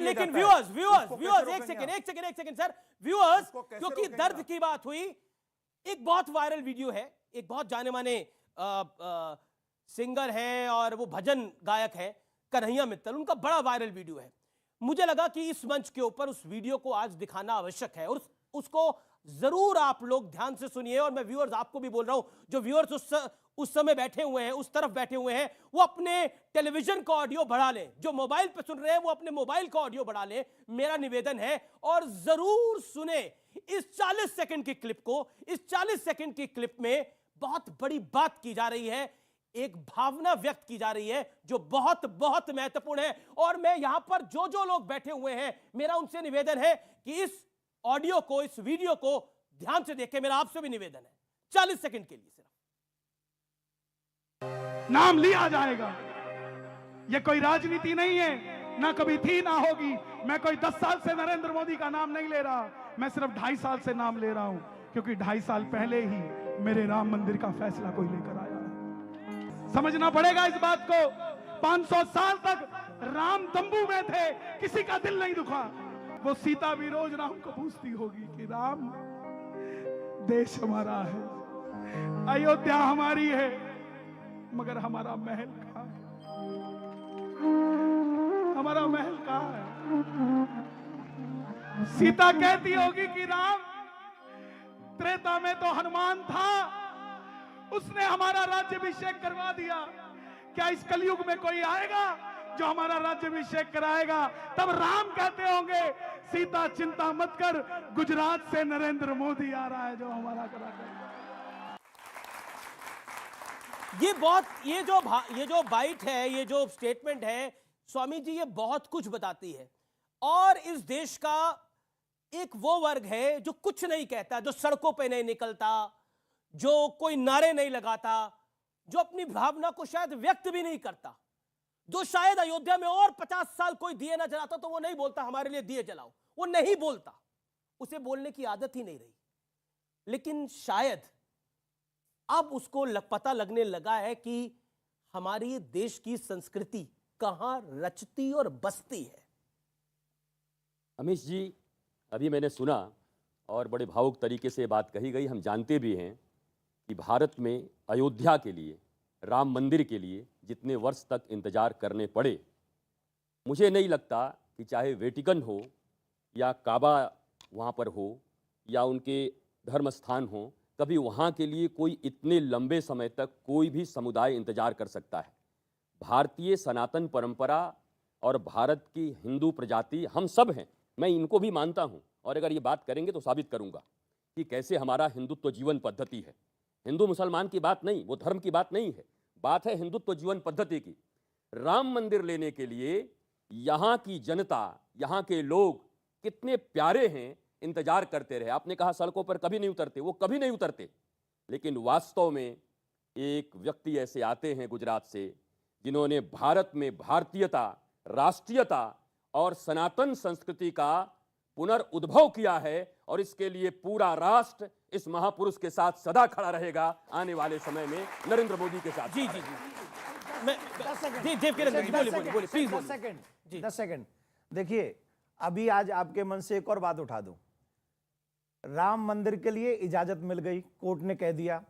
लेकिन व्यूअर्स एक second sir, viewers, क्योंकि दर्द की बात हुई, एक बहुत वायरल वीडियो है, एक बहुत जाने माने सिंगर हैं और वो भजन गायक हैं कन्हैया मित्तल, उनका बड़ा वायरल वीडियो है। मुझे लगा कि इस मंच के ऊपर उस वीडियो को आज दिखाना आवश्यक है और उसको जरूर आप लोग ध्यान से सुनिए। और मैं व्यूअर्स आपको भी बोल रहा हूं, जो व्यूअर्स उस समय बैठे हुए हैं, उस तरफ बैठे हुए हैं, वो अपने टेलीविजन का ऑडियो बढ़ा लें, जो मोबाइल पे सुन रहे हैं वो अपने मोबाइल का ऑडियो बढ़ा लें, मेरा निवेदन है। और जरूर सुने इस 40 सेकंड की क्लिप को। इस 40 सेकंड की क्लिप में बहुत बड़ी बात की जा रही है, एक भावना व्यक्त की जा रही है जो बहुत बहुत महत्वपूर्ण है। और मैं यहां पर जो लोग बैठे हुए हैं, मेरा उनसे निवेदन है कि इस ऑडियो को, इस वीडियो को ध्यान से देखें। मेरा आपसे भी निवेदन है, 40 सेकंड के लिए सिर्फ। नाम लिया जाएगा, यह कोई राजनीति नहीं है, ना कभी थी ना होगी। मैं कोई 10 साल से नरेंद्र मोदी का नाम नहीं ले रहा, मैं सिर्फ 2.5 साल से नाम ले रहा हूं, क्योंकि 2.5 साल पहले ही मेरे राम मंदिर का फैसला कोई लेकर आया है। समझना पड़ेगा इस बात को। 500 साल तक राम तंबू में थे, किसी का दिल नहीं दुखा। वो सीता भी रोज राम को पूछती होगी कि राम, देश हमारा है, अयोध्या हमारी है, मगर हमारा महल कहां है? हमारा महल कहां है? सीता कहती होगी कि राम, त्रेता में तो हनुमान था, उसने हमारा राज्याभिषेक करवा दिया। क्या इस कलयुग में कोई आएगा जो हमारा राज्याभिषेक कराएगा? तब राम कहते होंगे, सीता चिंता मत कर, गुजरात से नरेंद्र मोदी आ रहा है जो हमारा करा। ये जो बाइट है, ये जो स्टेटमेंट है स्वामी जी, ये बहुत कुछ बताती है। और इस देश का एक वो वर्ग है जो कुछ नहीं कहता, जो सड़कों पे नहीं निकलता, जो कोई नारे नहीं लगाता, जो अपनी भावना को शायद व्यक्त भी नहीं करता, जो शायद अयोध्या में और 50 साल कोई दिए ना जलाता तो वो नहीं बोलता हमारे लिए दिए जलाओ, वो नहीं बोलता, उसे बोलने की आदत ही नहीं रही। लेकिन शायद अब उसको पता लगने लगा है कि हमारी देश की संस्कृति कहां रचती और बसती है। अमीश जी, अभी मैंने सुना और बड़े भावुक तरीके से बात कही गई। हम जानते भी हैं कि भारत में अयोध्या के लिए, राम मंदिर के लिए जितने वर्ष तक इंतजार करने पड़े, मुझे नहीं लगता कि चाहे वेटिकन हो या काबा वहाँ पर हो या उनके धर्म स्थान हो, कभी वहाँ के लिए कोई इतने लंबे समय तक कोई भी समुदाय इंतजार कर सकता है। भारतीय सनातन परंपरा और भारत की हिंदू प्रजाति हम सब हैं, मैं इनको भी मानता हूँ। और अगर ये बात करेंगे तो साबित करूँगा कि कैसे हमारा हिंदुत्व जीवन पद्धति है। हिंदू मुसलमान की बात नहीं, वो धर्म की बात नहीं है, बात है हिंदुत्व जीवन पद्धति की। राम मंदिर लेने के लिए यहाँ की जनता, यहाँ के लोग कितने प्यारे हैं, इंतजार करते रहे। आपने कहा सड़कों पर कभी नहीं उतरते, वो कभी नहीं उतरते, लेकिन वास्तव में एक व्यक्ति ऐसे आते हैं गुजरात से, जिन्होंने भारत में भारतीयता, राष्ट्रीयता और सनातन संस्कृति का पुनर्उद्भव किया है। और इसके लिए पूरा राष्ट्र इस महापुरुष के साथ सदा खड़ा रहेगा आने वाले समय में नरेंद्र मोदी के साथ। जी जी जी, 10 सेकंड। देखिए, अभी आज आपके मन से एक और बात उठा दूं। राम मंदिर के लिए इजाजत मिल गई, कोर्ट ने कह दिया।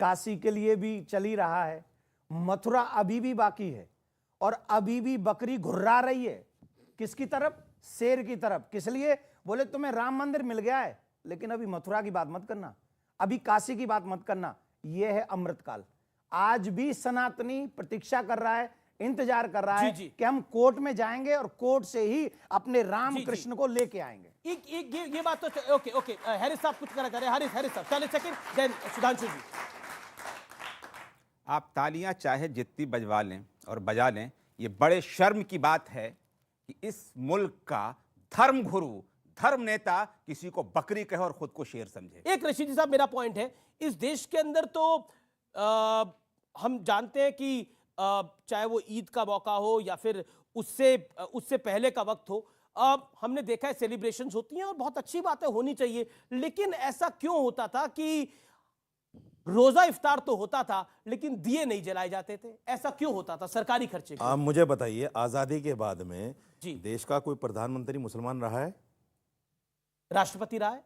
काशी के लिए भी चल ही रहा है, मथुरा अभी भी बाकी है, और अभी भी बकरी घुर्रा रही है। किसकी तरफ? शेर की तरफ। किस लिए? बोले तुम्हें राम मंदिर मिल गया है, लेकिन अभी मथुरा की बात मत करना, अभी काशी की बात मत करना। यह है अमृतकाल। आज भी सनातनी प्रतीक्षा कर रहा है, इंतजार कर रहा है कि हम कोर्ट में जाएंगे और कोर्ट से ही अपने राम कृष्ण को लेके आएंगे। ये बात तो ओके। हैरिस साहब कुछ कहना चाह रहे हैं। हैरिस साहब 40 सेकंड, देन सुधांशु जी। आप तालियां चाहे जितनी बजवा लें और बजा लें, ये बड़े शर्म की बात है कि इस मुल्क का धर्म गुरु, धर्म नेता किसी को बकरी कहे और खुद को शेर समझे। एक रशीद साहब, मेरा पॉइंट है, इस देश के अंदर तो हम जानते हैं कि चाहे वो ईद का मौका हो या फिर उससे पहले का वक्त हो, हमने देखा है सेलिब्रेशंस होती हैं और बहुत अच्छी बात है, होनी चाहिए। लेकिन ऐसा क्यों होता था कि रोजा इफ्तार तो होता था लेकिन दिए नहीं जलाए जाते थे, ऐसा क्यों होता था? सरकारी खर्चे के। आप मुझे बताइए, आजादी के बाद में जी। देश का कोई प्रधानमंत्री मुसलमान रहा है? राष्ट्रपति रहा है?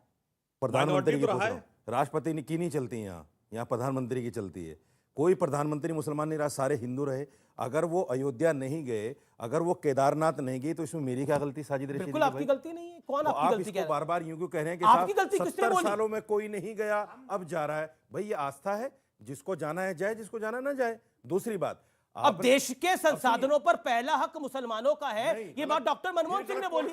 प्रधानमंत्री की तो पूछ रहा रहा हूं। राष्ट्रपति की नहीं चलती यहाँ, यहाँ प्रधानमंत्री की चलती है। कोई प्रधानमंत्री मुसलमान नहीं रहा, सारे हिंदू रहे। अगर वो अयोध्या नहीं गए, अगर वो केदारनाथ नहीं गए, तो इसमें मेरी क्या गलती? साजिद रशीदी बिल्कुल की आपकी भाई? गलती नहीं है। कौन तो आपकी आप गलती कह इसको रहा है? बार बार यूं क्यों कह रहे हैं कि आपकी साहब गलती किसने 70 बोली? सालों में कोई नहीं गया, अब जा रहा है? भाई ये आस्था है, जिसको जाना है जाए, जिसको जाना ना जाए। दूसरी बात, अब देश के संसाधनों पर पहला हक मुसलमानों का है, नहीं, ये बात डॉक्टर मनमोहन सिंह ने बोली।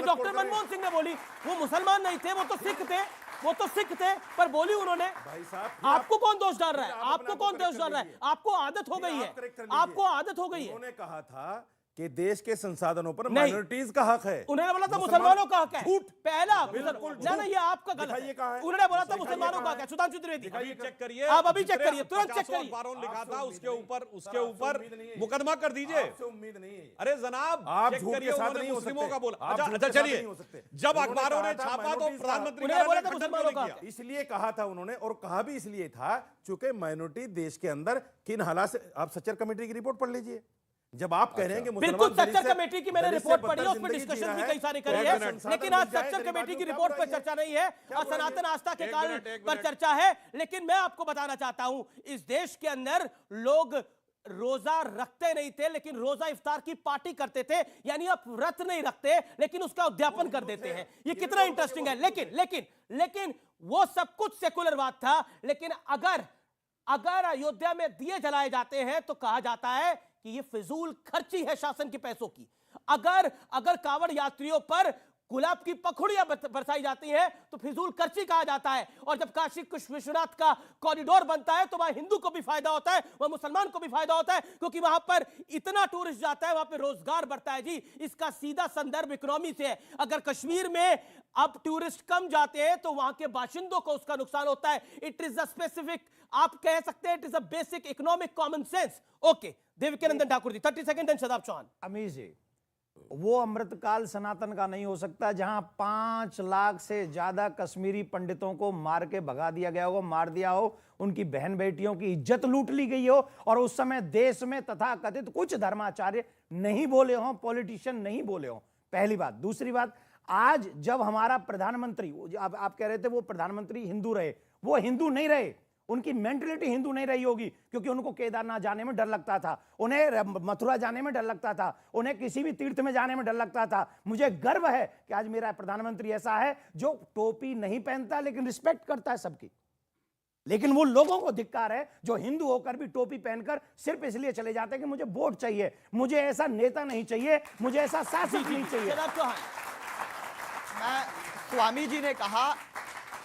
डॉक्टर मनमोहन सिंह ने बोली, वो मुसलमान नहीं थे, वो तो सिख थे, वो तो सिख थे, पर बोली उन्होंने। भाई साहब, आपको कौन दोष डाल रहा है? आप आपको अपने कौन आप को दोष डाल रहा है? करेक्ट कर आपको आदत हो गई है, आपको आदत हो गई है। उन्होंने कहा था कि देश के संसाधनों पर नहीं। माइनॉरिटीज का हक है। उन्होंने बोला था मुसलमानों का हक है। झूठ। पहला बिल्कुल ना ना, ये आपका गलत दिखाइए कहाँ है। है? उन्होंने बोला था दिखाइए मुसलमानों का कहाँ हक है। है? सुधांशु त्रिवेदी, अभी चेक करिए, आप अभी चेक करिए, तुरंत चेक 50 और करिए। बारों लिखा आपसे था, उम्मीद उसके नहीं है। ऊपर सर, आपसे ऊपर उम्मीद नहीं है। मुकदमा कर दीजिए। आपसे उम्मीद नहीं है। अरे जनाब, आप चेक झूठ करिए, के साथ उन्होंने नहीं हो मुस्लिमों सकते। का बोला। आप अच्छा झूठ अच्छा, के साथ चलिए, नहीं हो सकते। जब उन्होंने अखबारों कहा ने था छापा तो minorities का- प्रधानमंत्री उन्होंने बोला था खंडन मुसलमानों क्यों का नहीं हक किया? है। इसलिए कहा था उन्होंने, और कहा भी इसलिए था चूंकि माइनॉरिटी देश के अंदर किन हालात से। आप सच्चर कमेटी की रिपोर्ट पढ़ लीजिए। जब आप कह रहे हैं कि बिल्कुल, मुसलमान दलित सच्चर से- कमेटी की मैंने दलित से रिपोर्ट बदतर पढ़ी है, उसमें जिंदगी जी डिस्कशन रहा भी है, कई सारे करी तो है, अगर संसाधन लेकिन मिल आज जाए, सच्चर गरीब कमेटी की आदमी को रिपोर्ट पर क्या चर्चा नहीं है और बुराई है? सनातन आस्था के एक काल मिनट, एक पर मिनट। चर्चा है। लेकिन मैं आपको बताना चाहता हूं, इस देश के अंदर लोग रोजा रखते नहीं थे, लेकिन रोजा इफ्तार की पार्टी करते थे। यानी आप व्रत नहीं रखते, लेकिन उसका उद्यापन कर देते हैं। ये कितना इंटरेस्टिंग है। लेकिन लेकिन लेकिन वो सब कुछ सेकुलरवाद था। लेकिन अगर अयोध्या में दिए जलाए जाते हैं तो कहा जाता है कि ये फिजूल खर्ची है शासन के पैसों की। अगर कांवड़ यात्रियों पर गुलाब की पखुड़ियां बरसाई जाती हैं तो फिजूल खर्ची कहा जाता है। और जब काशी विश्वनाथ का कॉरिडोर बनता है तो वहां हिंदू को भी फायदा होता है, वहां मुसलमान को भी फायदा होता है, क्योंकि वहां पर इतना टूरिस्ट जाता है, वहां पर रोजगार बढ़ता है। जी, इसका सीधा संदर्भ इकोनॉमी से है। अगर कश्मीर में अब टूरिस्ट कम जाते हैं तो वहां के बाशिंदों को उसका नुकसान होता है। इट इज अ स्पेसिफिक, आप कह सकते हैं it is a basic economic common sense. Okay, Devkinandan Thakur ji 30 second, Shadab Chauhan. Amir ji, वो अमृतकाल सनातन का नहीं हो सकता जहां 5 लाख से ज्यादा कश्मीरी पंडितों को मार के भगा दिया गया हो, मार दिया हो, उनकी बहन बेटियों की इज्जत लूट ली गई हो, और उस समय देश में तथा कथित कुछ धर्माचार्य नहीं बोले हों, पॉलिटिशियन नहीं बोले हों। पहली बात। दूसरी बात, आज जब हमारा प्रधानमंत्री, आप कह रहे थे वो प्रधानमंत्री हिंदू रहे, वो हिंदू नहीं रहे, उनकी मेंटलिटी हिंदू नहीं रही होगी, क्योंकि उनको केदारनाथ जाने में डर लगता था, उन्हें मथुरा जाने में डर लगता था, उन्हें किसी भी तीर्थ में जाने में डर लगता था। मुझे गर्व है कि आज मेरा प्रधानमंत्री ऐसा है जो टोपी नहीं पहनता लेकिन रिस्पेक्ट करता है सबकी। लेकिन वो लोगों को धिक्कार है जो हिंदू होकर भी टोपी पहनकर सिर्फ इसलिए चले जाते हैं कि मुझे वोट चाहिए, मुझे ऐसा नेता नहीं चाहिए, मुझे ऐसा शासक नहीं चाहिए। शदाब चौहान, स्वामी जी ने कहा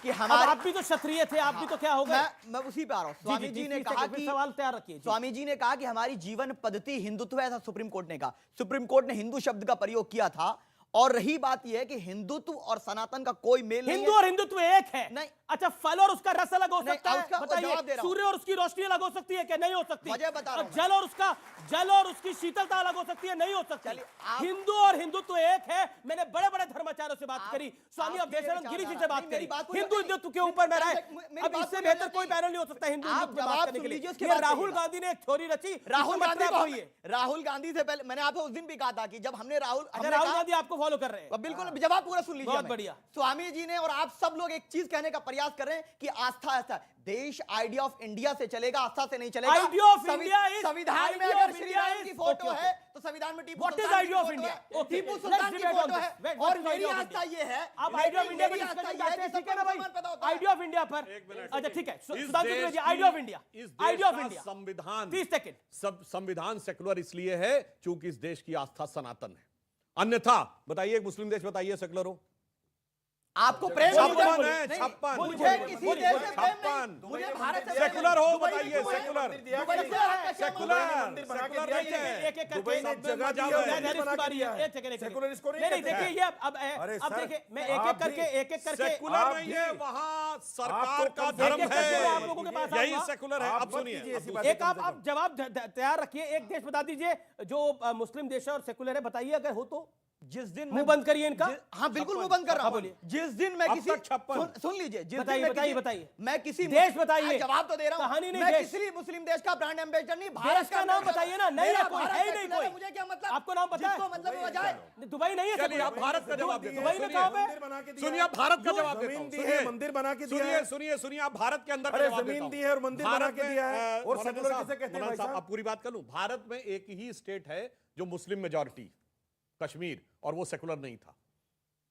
कि अब हमारे, आप भी तो क्षत्रिय थे, आप भी तो क्या हो गए? मैं उसी पे आ रहा हूं। स्वामी जी ने कहा कि सवाल तैयार रखिए। स्वामी जी ने कहा कि हमारी जीवन पद्धति हिंदुत्व है, ऐसा सुप्रीम कोर्ट ने कहा। सुप्रीम कोर्ट ने हिंदू शब्द का प्रयोग किया था। और रही बात यह है कि हिंदुत्व और सनातन का कोई मेल नहीं हिंदू है। और हिंदुत्व एक है। नहीं। अच्छा, फल और उसका रस अलग हो नहीं, सकता है? उसका बताइए, जवाब दे रहा हूं। सूर्य और उसकी रोशनी अलग हो सकती है क्या? नहीं हो सकती। वजह बता रहा और हूं। जल और उसकी शीतलता अलग हो सकती है? नहीं हो सकती। चलिए, हिंदू और हिंदुत्व एक है। मैंने बड़े बड़े धर्माचार्यों से बात करी, स्वामी आप अवधेशानंद गिरी जी से बात नहीं, मेरी करी। बात को हिंदू नहीं- हिंदुत्व के ऊपर मैं मेरी अब बात इससे को बेहतर नहीं- कोई पैनल नहीं हो सकता हिंदू आप हिंदुत्व पे जवाब बात करने सुन के लिए। लीजिए, उसके ये बाद राहुल कहिएगा। गांधी ने एक थ्योरी रची, राहुल उसका गांधी मतलब वही है। राहुल गांधी से पहले मैंने आपको उस दिन भी कहा था कि जब हमने अच्छा, हमने राहुल कहा- गांधी आपको फॉलो कर रहे हैं? अब बिल्कुल जवाब पूरा सुन लीजिए। बहुत हमें। बढ़िया। स्वामी जी ने और आप सब लोग एक चीज कहने का प्रयास कर रहे हैं कि आस्था ऐसा देश आइडिया ऑफ इंडिया से चलेगा, आस्था से नहीं चलेगा। Idea of India is- संविधान में idea अगर of Shri India Ram is- की फोटो okay, है तो संविधान में टीपू What is सुल्तान की idea of फोटो India? है। Okay, टीपू let's सुल्तान की debate on फोटो this. है। What और is मेरी idea of आस्था India? ये है, आप आइडिया ऑफ इंडिया पर मेरी डिस्कशन आस्था ये करते है हैं, कि ठीक है ना भाई? सबको पैदा होता है। आइडिया ऑफ इंडिया पर, एक मिनट। अच्छा ठीक है, इस सुधांशु देश त्रिवेदी, की- आइडिया ऑफ इंडिया, इस आइडिया ऑफ देश का इंडिया, संविधान 30 सेकंड। सब संविधान सेकुलर इसलिए है क्योंकि इस देश की आस्था सनातन है। अन्यथा बताइए, एक मुस्लिम देश बताइए सेकुलर हो? आपको प्रेम बोलिए, मुझे- बोलिए, है, नहीं, 56। मुझे किसी देश से प्रेम छप्पन। नहीं, मुझे भारत से सेकुलर हो, दुबई में बताइए, क्यों है? सेकुलर। दुबई से आपका क्या सेकुलर मामला है? सेकुलर नहीं है। एक एक दुबई ने करके जगह दी है, मैं मंदिर इसकी बना के बारी दिया है। है। एक सेकंड, एक सेकुलर इसको सेकंड। नहीं नहीं कहते देखिए, ये अब सर, देखिए, मैं एक आप एक करके भी- एक एक करके सेकुलर आप नहीं भी- है, वहां सरकार आप तो का कम- धर्म एक-एक करके है। मैं आप लोगों के पास यही आऊंगा। सेकुलर है। आप अब मत सुनिए, कीजिए ऐसी अब बातें। एक आप जवाब तैयार रखिए। एक देश बता दीजिए जो मुस्लिम देश है और सेकुलर है, बताइए अगर हो तो। जिस दिन मुंह बंद करिए इनका। हाँ बिल्कुल मुंह बंद कर रहा हाँ, हूं। बोलिए। जिस दिन मैं अब किसी तक 56। सुन लीजिए, जिस दिन बताइए, मैं बताइए, किसी- बताइए। मैं किसी देश बताइए। जवाब तो दे रहा हूं। कहानी नहीं, मैं देश। किसी मुस्लिम देश का ब्रांड एम्बेसडर नहीं, देश भारत का नाम बताइए ना। नहीं है मेरा कोई, भारत है ही नहीं सेक्युलर कोई। है, मुझे क्या मतलब? आपको नाम पता है? जिसको मतलब वो जाए। दुबई नहीं है चलिए सब। आप भारत का जवाब देते दुबई में कहाँ पे? सुनिए आप भारत का जवाब देता जमीन हूं। दी है, सुनिए, मंदिर बना के दिया सुनिए है। सुनिए सुनिए आप भारत के अंदर का अरे जवाब जमीन देता हूं। दी है और मंदिर बना भारत के में, दिया है। और मौलाना सेकुलर साहब, किसे कहते हैं मौलाना भाई साहब, साहब? आप पूरी बात कर लूं। भारत में एक ही स्टेट है जो मुस्लिम मेजॉरिटी, कश्मीर, और वो सेकुलर नहीं था।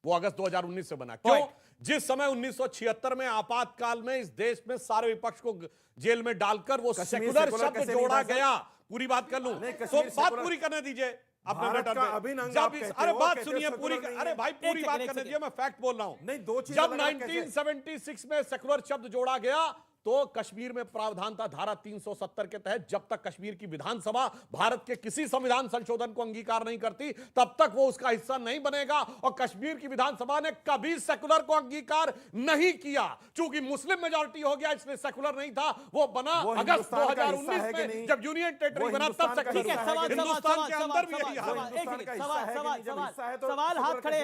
वो अगस्त 2019 से बना। क्यों? जिस समय 1976 में आपातकाल में इस देश में सारे विपक्ष को जेल में डालकर वो कश्मीर सेकुलर सेकुलर शब्द कैसे नहीं जोड़ा था, सर? गया। पूरी बात कर लूं नहीं, तो कश्मीर बात सेकुलर- पूरी करने दीजिए अपने भारत बटन का पे। अभिन्न अंग जब आप इस कहते अरे हो, बात कहते हो सुनिए सेकुलर पूरी, नहीं अरे है। भाई पूरी एक बात सेकंड, करने एक दीजिए, मैं फैक्ट बोल रहा हूं। नहीं, दो चीजें जब अलग-अलग कैसे? 1976 में सेकुलर शब्द जोड़ा गया तो कश्मीर में प्रावधान था धारा 370 के तहत, जब तक कश्मीर की विधानसभा भारत के किसी संविधान संशोधन को अंगीकार नहीं करती तब तक वो उसका हिस्सा नहीं बनेगा। और कश्मीर की विधानसभा ने कभी सेकुलर को अंगीकार नहीं किया। चूंकि मुस्लिम मेजॉरिटी हो गया इसलिए सेकुलर नहीं था, वो बना वो अगस्त हिंदुस्तान का हिस्सा 2019 है कि में नहीं? जब यूनियन टेरिटरी वो बना तब हिंदुस्तान का सेकुलर ठीक है, हिस्सा हुआ। सवाल, है कि नहीं? सवाल, हिंदुस्तान सवाल, के सवाल, अंदर भी सवाल, यही हाल है। सवाल, एक हिंदुस्तान मिनट, का हिस्सा सवाल, है कि सवाल, नहीं? जब सवाल, हिस्सा है तो सवाल सेकुलर हाथ खड़े